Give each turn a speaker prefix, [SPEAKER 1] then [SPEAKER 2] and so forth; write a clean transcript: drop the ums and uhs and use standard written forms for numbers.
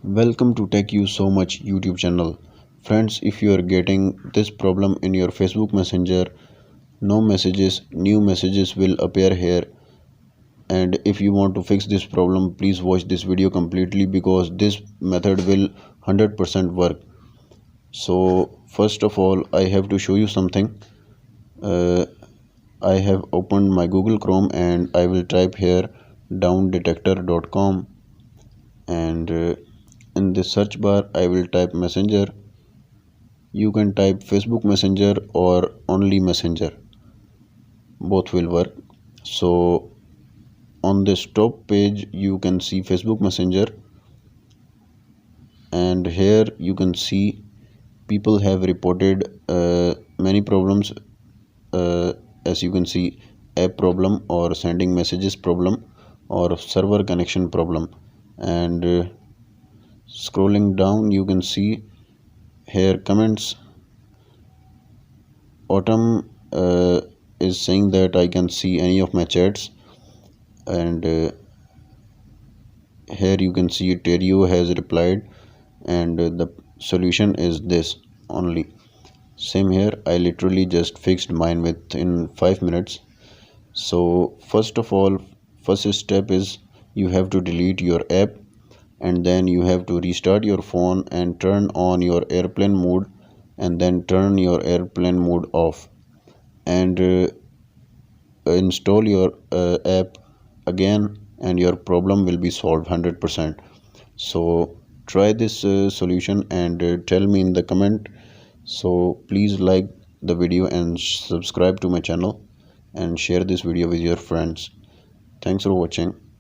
[SPEAKER 1] Welcome to Tech You So Much YouTube channel. Friends, if you are getting this problem in your Facebook Messenger, new messages will appear here. And if you want to fix this problem, please watch this video completely because this method will 100% work. So, first of all, I have to show you something. Uh, I have opened my Google Chrome and I will type here downdetector.com and in the search bar I will type Messenger. You can type Facebook Messenger or only Messenger, both will work. So on this top page you can see Facebook Messenger, and here you can see people have reported many problems, uh, as you can see, app problem or sending messages problem or server connection problem. And scrolling down you can see here comments. Autumn is saying that I can see any of my chats, and here you can see Terio has replied, and the solution is this only. Same here, I literally just fixed mine within 5 minutes. So first of all, first step is you have to delete your app, and then you have to restart your phone and turn on your airplane mode, and then turn your airplane mode off, and install your app again, and your problem will be solved 100%. So try this solution and tell me in the comment. So please like the video and subscribe to my channel and share this video with your friends. Thanks for watching.